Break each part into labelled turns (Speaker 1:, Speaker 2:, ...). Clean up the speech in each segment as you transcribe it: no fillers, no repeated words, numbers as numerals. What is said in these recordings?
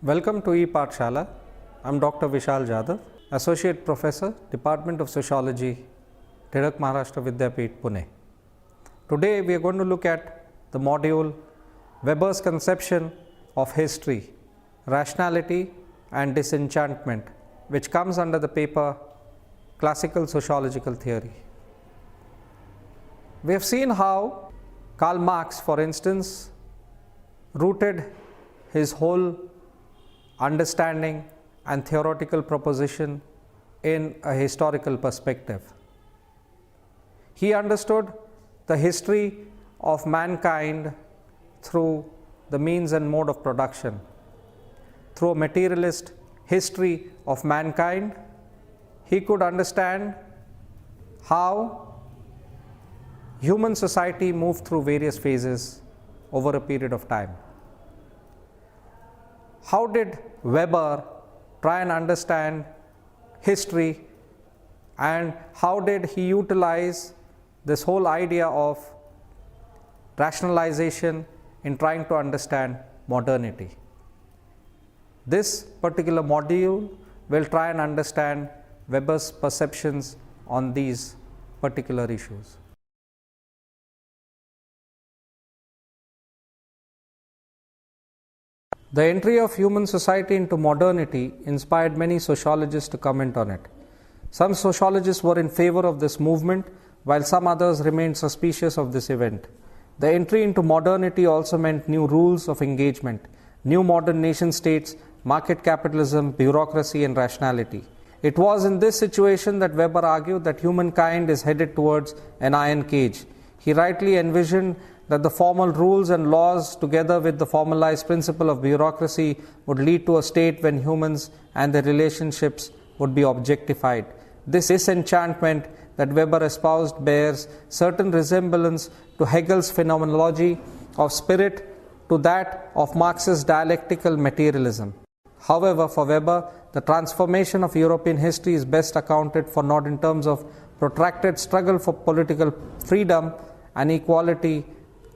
Speaker 1: Welcome to E-Pathshala. I am Dr. Vishal Jadhav, Associate Professor, Department of Sociology, Tirak Maharashtra Vidyapeeth, Pune. Today we are going to look at the module Weber's Conception of History, Rationality and Disenchantment, which comes under the paper Classical Sociological Theory. We have seen how Karl Marx, for instance, rooted his whole understanding and theoretical proposition in a historical perspective. He understood the history of mankind through the means and mode of production. Through a materialist history of mankind, he could understand how human society moved through various phases over a period of time. How did Weber try and understand history, and how did he utilize this whole idea of rationalization in trying to understand modernity? This particular module will try and understand Weber's perceptions on these particular issues. The entry of human society into modernity inspired many sociologists to comment on it. Some sociologists were in favor of this movement, while some others remained suspicious of this event. The entry into modernity also meant new rules of engagement, new modern nation states, market capitalism, bureaucracy, and rationality. It was in this situation that Weber argued that humankind is headed towards an iron cage. He rightly envisioned that the formal rules and laws, together with the formalized principle of bureaucracy, would lead to a state when humans and their relationships would be objectified. This disenchantment that Weber espoused bears certain resemblance to Hegel's phenomenology of spirit, to that of Marx's dialectical materialism. However, for Weber, the transformation of European history is best accounted for not in terms of protracted struggle for political freedom and equality,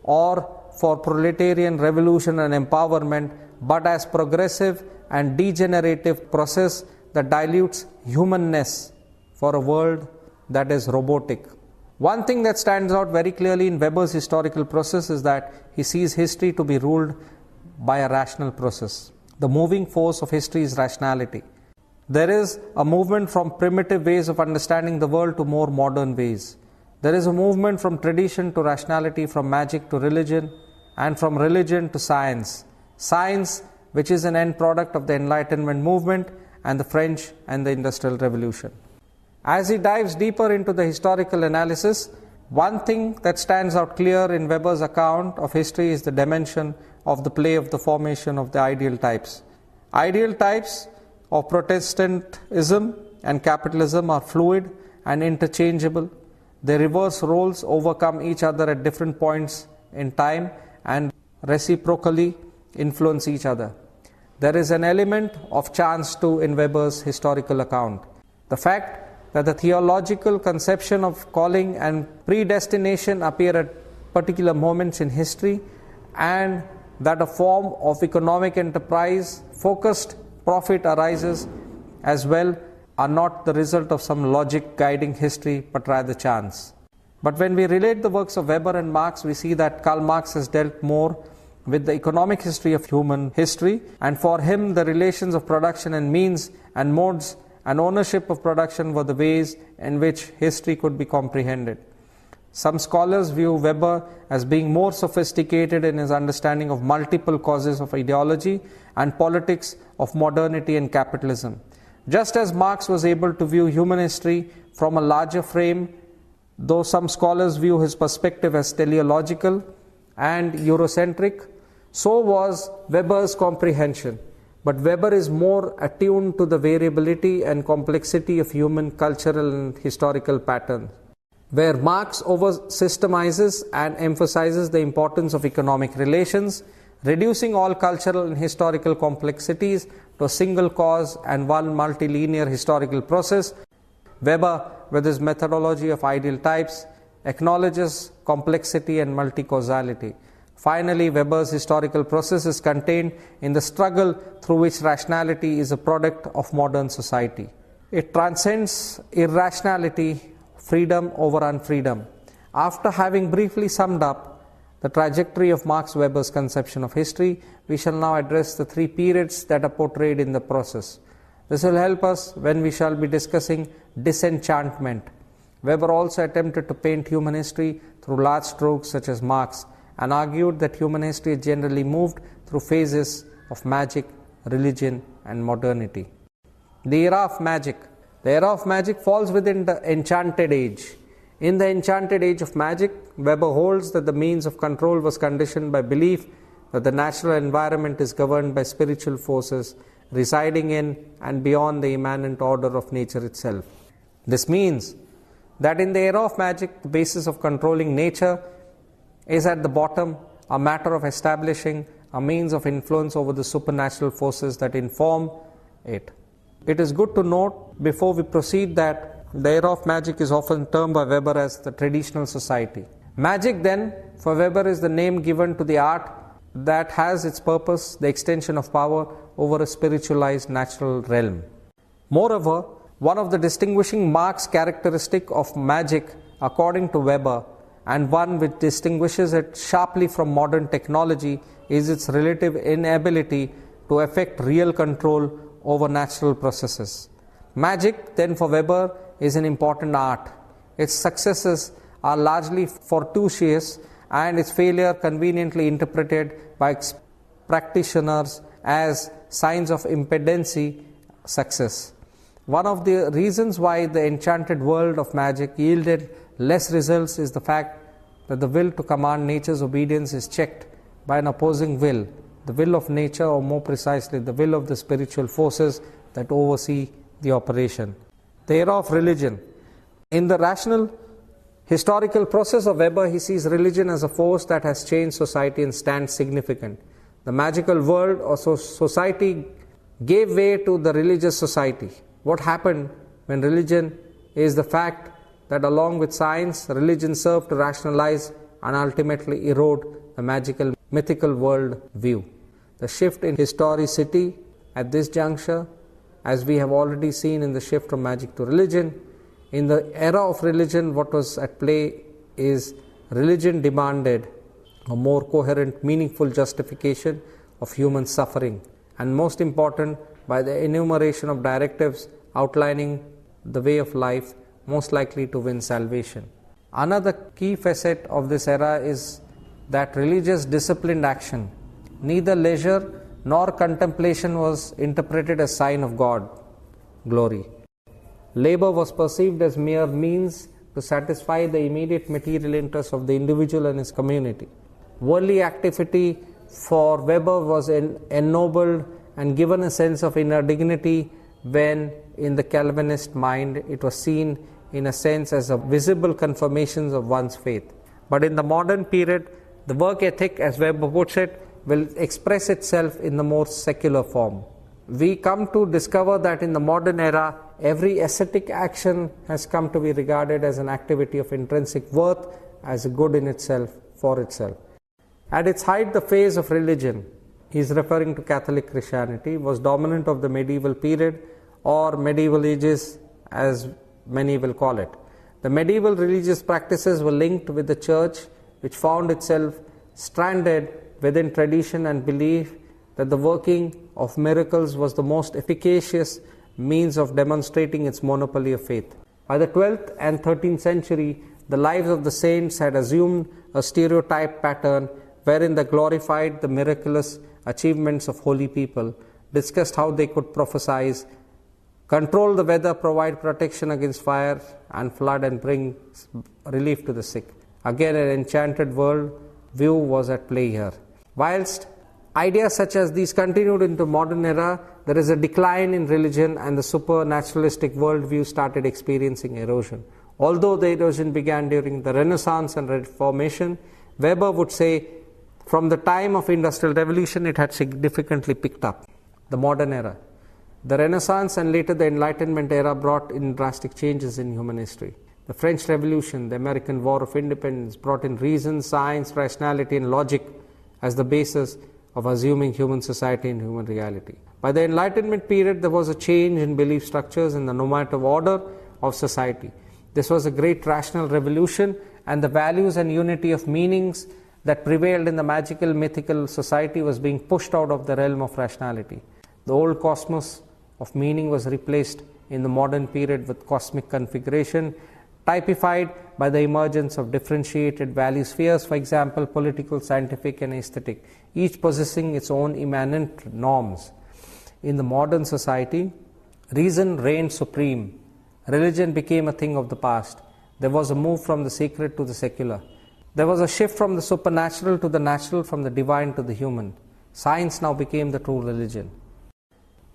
Speaker 1: or for proletarian revolution and empowerment, but as progressive and degenerative process that dilutes humanness for a world that is robotic. One thing that stands out very clearly in Weber's historical process is that he sees history to be ruled by a rational process. The moving force of history is rationality. There is a movement from primitive ways of understanding the world to more modern ways. There is a movement from tradition to rationality, from magic to religion, and from religion to science. Science, which is an end product of the Enlightenment movement and the French and the Industrial Revolution. As he dives deeper into the historical analysis, one thing that stands out clear in Weber's account of history is the dimension of the play of the formation of the ideal types. Ideal types of Protestantism and capitalism are fluid and interchangeable. They reverse roles, overcome each other at different points in time, and reciprocally influence each other. There is an element of chance too in Weber's historical account. The fact that the theological conception of calling and predestination appear at particular moments in history, and that a form of economic enterprise focused profit arises as well, are not the result of some logic guiding history, but rather chance. But when we relate the works of Weber and Marx, we see that Karl Marx has dealt more with the economic history of human history, and for him the relations of production and means and modes and ownership of production were the ways in which history could be comprehended. Some scholars view Weber as being more sophisticated in his understanding of multiple causes of ideology and politics of modernity and capitalism. Just as Marx was able to view human history from a larger frame, though some scholars view his perspective as teleological and Eurocentric, so was Weber's comprehension. But Weber is more attuned to the variability and complexity of human cultural and historical patterns, where Marx over-systemizes and emphasizes the importance of economic relations, reducing all cultural and historical complexities to a single cause and one multilinear historical process. Weber, with his methodology of ideal types, acknowledges complexity and multi-causality. Finally, Weber's historical process is contained in the struggle through which rationality is a product of modern society. It transcends irrationality, freedom over unfreedom. After having briefly summed up the trajectory of Max Weber's conception of history, we shall now address the three periods that are portrayed in the process. This will help us when we shall be discussing Disenchantment. Weber also attempted to paint human history through large strokes such as Marx, and argued that human history is generally moved through phases of magic, religion, and modernity. The era of magic. The era of magic falls within the Enchanted Age. In the Enchanted Age of magic, Weber holds that the means of control was conditioned by belief that the natural environment is governed by spiritual forces residing in and beyond the immanent order of nature itself. This means that in the era of magic, the basis of controlling nature is at the bottom a matter of establishing a means of influence over the supernatural forces that inform it. It is good to note before we proceed that the era of magic is often termed by Weber as the traditional society. Magic then, for Weber, is the name given to the art that has its purpose the extension of power over a spiritualized natural realm. Moreover, one of the distinguishing marks characteristic of magic, according to Weber, and one which distinguishes it sharply from modern technology, is its relative inability to effect real control over natural processes. Magic, then, for Weber, is an important art. Its successes are largely fortuitous, and its failure conveniently interpreted by practitioners as signs of impedency success. One of the reasons why the enchanted world of magic yielded less results is the fact that the will to command nature's obedience is checked by an opposing will, the will of nature, or more precisely, the will of the spiritual forces that oversee the operation. The era of religion. In the rational historical process of Weber, he sees religion as a force that has changed society and stands significant. The magical world or society gave way to the religious society. What happened when religion is the fact that along with science, religion served to rationalize and ultimately erode the magical, mythical world view. The shift in historicity at this juncture, as we have already seen in the shift from magic to religion, in the era of religion, what was at play is religion demanded a more coherent, meaningful justification of human suffering, and most important, by the enumeration of directives outlining the way of life most likely to win salvation. Another key facet of this era is that religious disciplined action, neither leisure nor contemplation, was interpreted as sign of God glory. Labor was perceived as mere means to satisfy the immediate material interests of the individual and his community. Worldly activity for Weber was ennobled and given a sense of inner dignity, when in the Calvinist mind it was seen in a sense as a visible confirmation of one's faith. But in the modern period, the work ethic, as Weber puts it, will express itself in the more secular form. We come to discover that in the modern era, every ascetic action has come to be regarded as an activity of intrinsic worth, as a good in itself, for itself. At its height, the phase of religion, he is referring to Catholic Christianity, was dominant of the medieval period, or medieval ages as many will call it. The medieval religious practices were linked with the church, which found itself stranded within tradition and belief that the working of miracles was the most efficacious means of demonstrating its monopoly of faith. By the 12th and 13th century, the lives of the saints had assumed a stereotype pattern wherein they glorified the miraculous achievements of holy people, discussed how they could prophesy, control the weather, provide protection against fire and flood, and bring relief to the sick. Again, an enchanted world view was at play here. Whilst ideas such as these continued into modern era, there is a decline in religion, and the supernaturalistic worldview started experiencing erosion. Although the erosion began during the Renaissance and Reformation, Weber would say from the time of Industrial Revolution it had significantly picked up. The modern era. The Renaissance and later the Enlightenment era brought in drastic changes in human history. The French Revolution, the American War of Independence brought in reason, science, rationality and logic as the basis of assuming human society and human reality. By the Enlightenment period, there was a change in belief structures in the normative order of society. This was a great rational revolution, and the values and unity of meanings that prevailed in the magical, mythical society was being pushed out of the realm of rationality. The old cosmos of meaning was replaced in the modern period with cosmic configuration, typified by the emergence of differentiated value spheres, for example, political, scientific, and aesthetic, each possessing its own immanent norms. In the modern society, reason reigned supreme. Religion became a thing of the past. There was a move from the sacred to the secular. There was a shift from the supernatural to the natural, from the divine to the human. Science now became the true religion.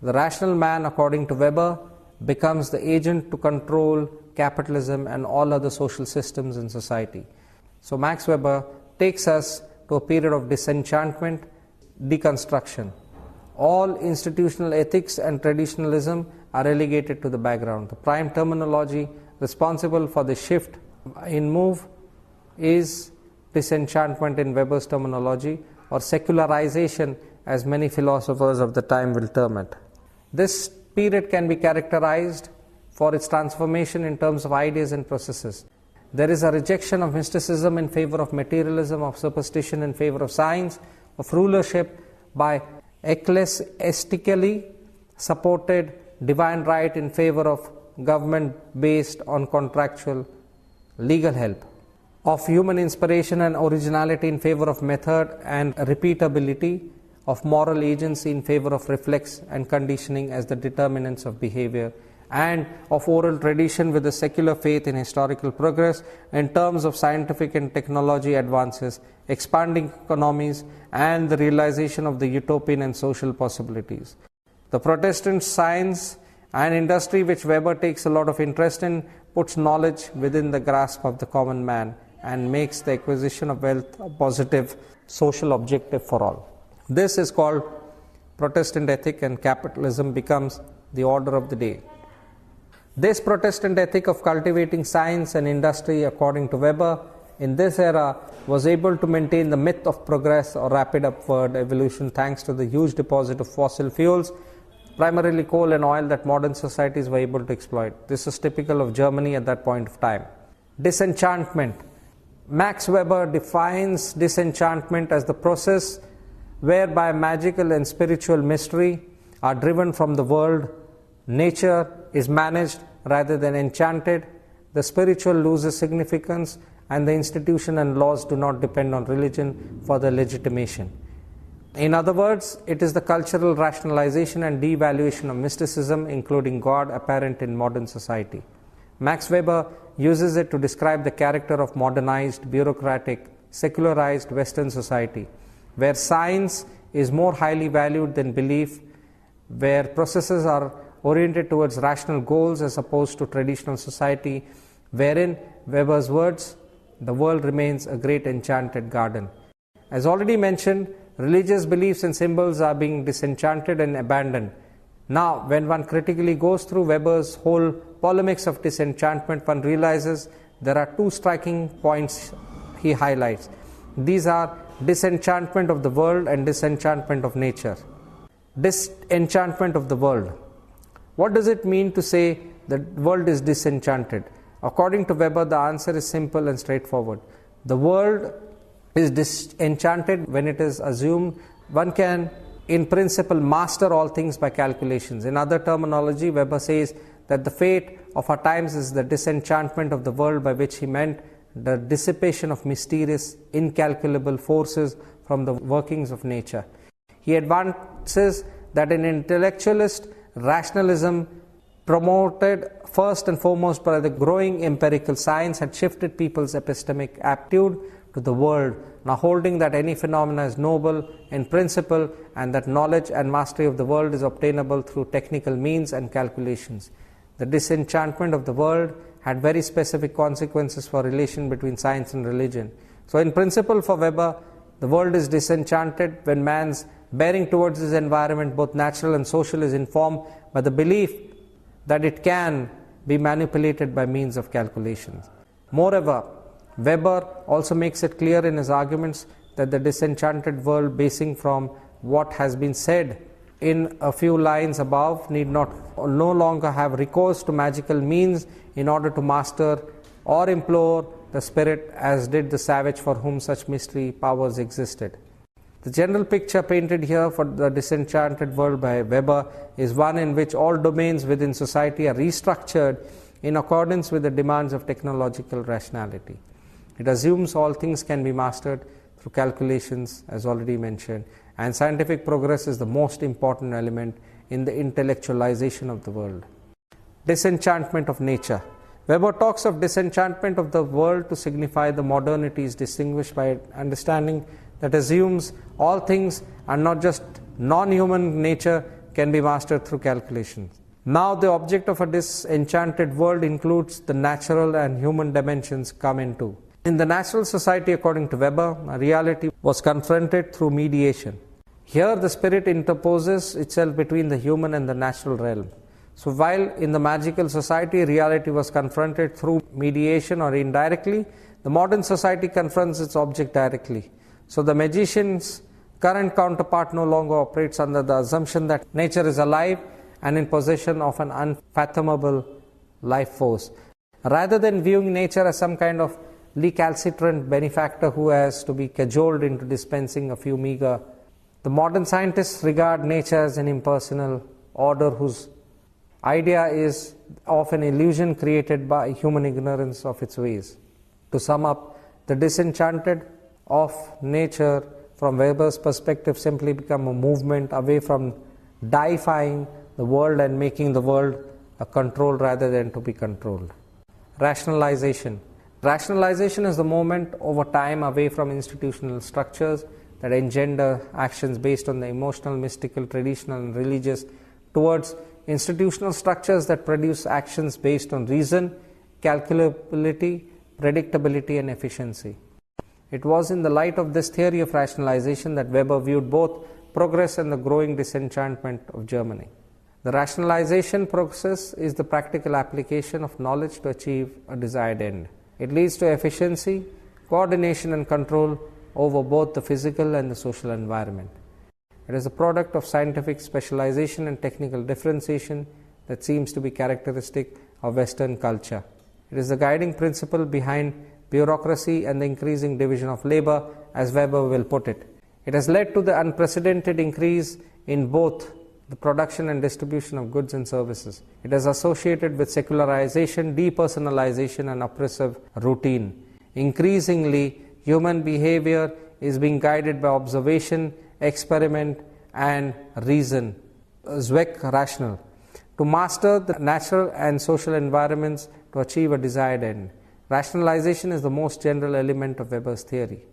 Speaker 1: The rational man, according to Weber, becomes the agent to control capitalism and all other social systems in society. So Max Weber takes us to a period of disenchantment, deconstruction. All institutional ethics and traditionalism are relegated to the background. The prime terminology responsible for the shift in move is disenchantment in Weber's terminology, or secularization, as many philosophers of the time will term it. This period can be characterized for its transformation in terms of ideas and processes. There is a rejection of mysticism in favor of materialism, of superstition in favor of science, of rulership by ecclesiastically supported divine right in favor of government based on contractual legal help, of human inspiration and originality in favor of method and repeatability, of moral agency in favor of reflex and conditioning as the determinants of behavior, and of oral tradition with a secular faith in historical progress in terms of scientific and technology advances, expanding economies, and the realization of the utopian and social possibilities. The Protestant science and industry, which Weber takes a lot of interest in, puts knowledge within the grasp of the common man and makes the acquisition of wealth a positive social objective for all. This is called Protestant ethic, and capitalism becomes the order of the day. This Protestant ethic of cultivating science and industry, according to Weber, in this era was able to maintain the myth of progress or rapid upward evolution thanks to the huge deposit of fossil fuels, primarily coal and oil, that modern societies were able to exploit. This is typical of Germany at that point of time. Disenchantment. Max Weber defines disenchantment as the process whereby magical and spiritual mystery are driven from the world. Nature is managed rather than enchanted. The spiritual loses significance, and the institution and laws do not depend on religion for their legitimation. In other words, it is the cultural rationalization and devaluation of mysticism, including God, apparent in modern society. Max Weber uses it to describe the character of modernized, bureaucratic, secularized Western society, where science is more highly valued than belief, where processes are oriented towards rational goals as opposed to traditional society, wherein, Weber's words, the world remains a great enchanted garden. As already mentioned, religious beliefs and symbols are being disenchanted and abandoned. Now, when one critically goes through Weber's whole polemics of disenchantment, one realizes there are two striking points he highlights. These are disenchantment of the world and disenchantment of nature. Disenchantment of the world. What does it mean to say the world is disenchanted? According to Weber, the answer is simple and straightforward. The world is disenchanted when it is assumed one can, in principle, master all things by calculations. In other terminology, Weber says that the fate of our times is the disenchantment of the world, by which he meant the dissipation of mysterious, incalculable forces from the workings of nature. He advances that an intellectualist rationalism, promoted first and foremost by the growing empirical science, had shifted people's epistemic aptitude to the world, now holding that any phenomena is noble in principle and that knowledge and mastery of the world is obtainable through technical means and calculations. The disenchantment of the world had very specific consequences for relation between science and religion. So in principle, for Weber, the world is disenchanted when man's bearing towards his environment, both natural and social, is informed by the belief that it can be manipulated by means of calculations. Moreover, Weber also makes it clear in his arguments that the disenchanted world, basing from what has been said in a few lines above, need no longer have recourse to magical means in order to master or implore the spirit, as did the savage for whom such mystery powers existed. The general picture painted here for the disenchanted world by Weber is one in which all domains within society are restructured in accordance with the demands of technological rationality. It assumes all things can be mastered through calculations, as already mentioned, and scientific progress is the most important element in the intellectualization of the world. Disenchantment of nature. Weber talks of disenchantment of the world to signify the modernity is distinguished by understanding that assumes all things and not just non-human nature can be mastered through calculations. Now the object of a disenchanted world includes the natural and human dimensions come into. In the natural society, according to Weber, reality was confronted through mediation. Here the spirit interposes itself between the human and the natural realm. So while in the magical society reality was confronted through mediation or indirectly, the modern society confronts its object directly. So the magician's current counterpart no longer operates under the assumption that nature is alive and in possession of an unfathomable life force. Rather than viewing nature as some kind of recalcitrant benefactor who has to be cajoled into dispensing a few meager, the modern scientists regard nature as an impersonal order whose idea is of an illusion created by human ignorance of its ways. To sum up, the disenchanted of nature from Weber's perspective simply become a movement away from deifying the world and making the world a control rather than to be controlled. Rationalization. Rationalization is the movement over time away from institutional structures that engender actions based on the emotional, mystical, traditional, and religious towards institutional structures that produce actions based on reason, calculability, predictability, and efficiency. It was in the light of this theory of rationalization that Weber viewed both progress and the growing disenchantment of Germany. The rationalization process is the practical application of knowledge to achieve a desired end. It leads to efficiency, coordination, and control over both the physical and the social environment. It is a product of scientific specialization and technical differentiation that seems to be characteristic of Western culture. It is the guiding principle behind bureaucracy and the increasing division of labor, as Weber will put it. It has led to the unprecedented increase in both the production and distribution of goods and services. It is associated with secularization, depersonalization, and oppressive routine. Increasingly, human behavior is being guided by observation, experiment, and reason, Zweck rational, to master the natural and social environments to achieve a desired end. Rationalization is the most general element of Weber's theory.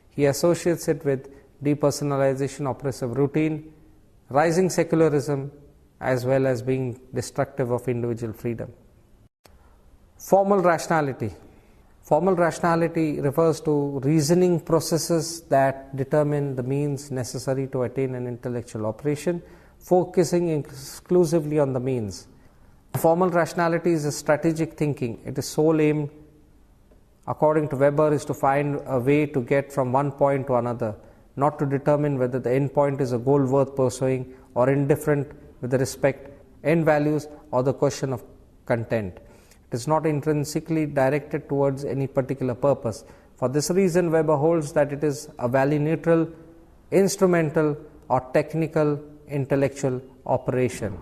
Speaker 1: He associates it with depersonalization, oppressive routine, rising secularism, as well as being destructive of individual freedom. Formal rationality. Formal rationality refers to reasoning processes that determine the means necessary to attain an intellectual operation, focusing exclusively on the means. Formal rationality is a strategic thinking. Its sole aim, according to Weber, is to find a way to get from one point to another, not to determine whether the end point is a goal worth pursuing or indifferent with respect end values or the question of content. It is not intrinsically directed towards any particular purpose. For this reason, Weber holds that it is a value-neutral, instrumental, or technical intellectual operation.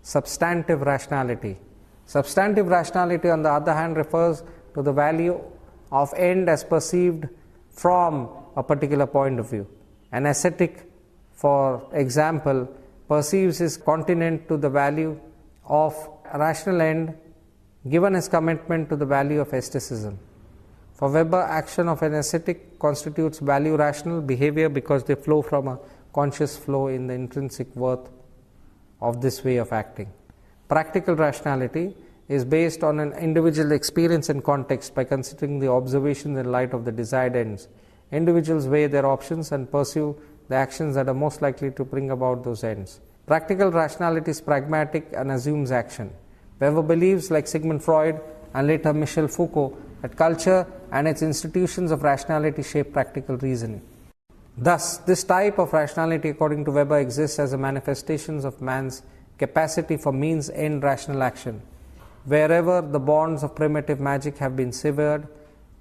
Speaker 1: Substantive rationality. Substantive rationality, on the other hand, refers to the value of end as perceived from a particular point of view. An ascetic, for example, perceives his continent to the value of a rational end given his commitment to the value of aestheticism. For Weber, action of an ascetic constitutes value rational behavior because they flow from a conscious flow in the intrinsic worth of this way of acting. Practical rationality is based on an individual experience and context by considering the observations in light of the desired ends. Individuals weigh their options and pursue the actions that are most likely to bring about those ends. Practical rationality is pragmatic and assumes action. Weber believes, like Sigmund Freud and later Michel Foucault, that culture and its institutions of rationality shape practical reasoning. Thus, this type of rationality, according to Weber, exists as a manifestation of man's capacity for means-end rational action. Wherever the bonds of primitive magic have been severed,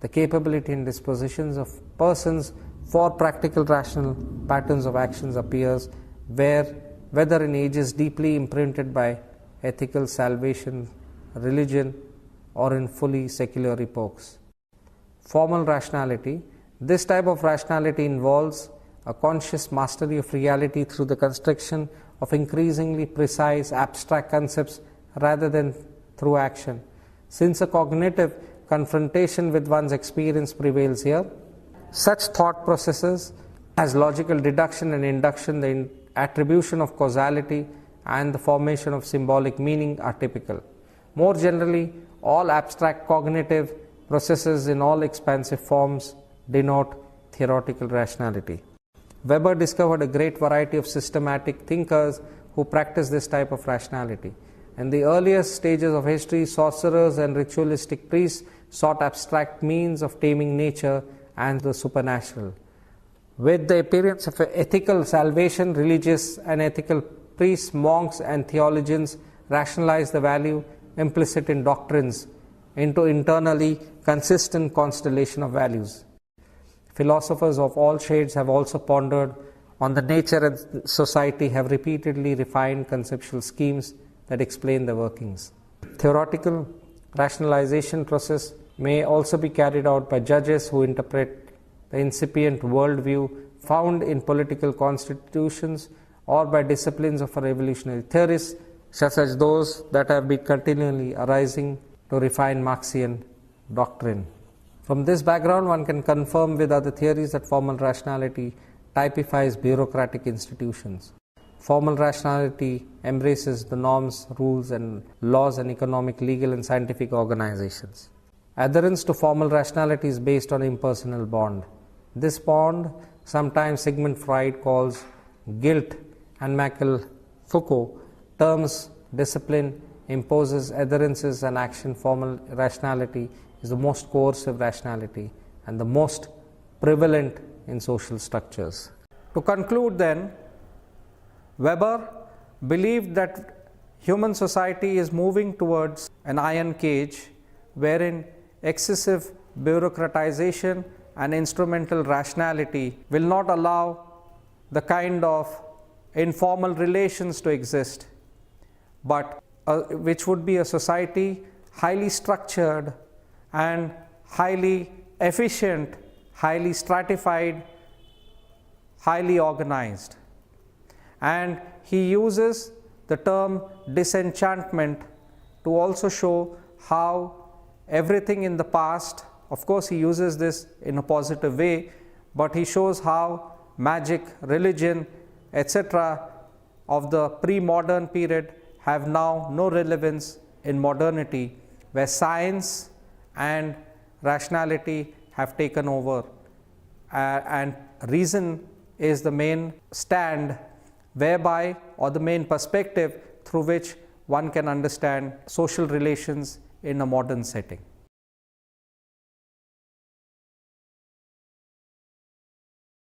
Speaker 1: the capability and dispositions of persons for practical rational patterns of actions appears, whether in ages deeply imprinted by ethical salvation, religion, or in fully secular epochs. Formal rationality. This type of rationality involves a conscious mastery of reality through the construction of increasingly precise abstract concepts rather than through action. Since a cognitive confrontation with one's experience prevails here, such thought processes as logical deduction and induction, the attribution of causality, and the formation of symbolic meaning are typical. More generally, all abstract cognitive processes in all expansive forms denote theoretical rationality. Weber discovered a great variety of systematic thinkers who practiced this type of rationality. In the earliest stages of history, sorcerers and ritualistic priests sought abstract means of taming nature and the supernatural. With the appearance of ethical salvation, religious and ethical priests, monks, and theologians rationalized the value implicit in doctrines into internally consistent constellation of values. Philosophers of all shades have also pondered on the nature and society, have repeatedly refined conceptual schemes that explain the workings. Theoretical rationalization process may also be carried out by judges who interpret the incipient worldview found in political constitutions, or by disciplines of revolutionary theorists, such as those that have been continually arising to refine Marxian doctrine. From this background, one can confirm with other theories that formal rationality typifies bureaucratic institutions. Formal rationality embraces the norms, rules, and laws and economic, legal, and scientific organizations. Adherence to formal rationality is based on impersonal bond. This bond, sometimes Sigmund Freud calls guilt and Michel Foucault terms discipline, imposes adherences and action. Formal rationality is the most coercive rationality and the most prevalent in social structures. To conclude then, Weber believed that human society is moving towards an iron cage wherein excessive bureaucratization and instrumental rationality will not allow the kind of informal relations to exist, but which would be a society highly structured and highly efficient, highly stratified, highly organized. And he uses the term disenchantment to also show how everything in the past, of course he uses this in a positive way, but he shows how magic, religion, etc. of the pre-modern period have now no relevance in modernity, where science and rationality have taken over, and reason is the main stand whereby, or the main perspective through which one can understand social relations in a modern setting.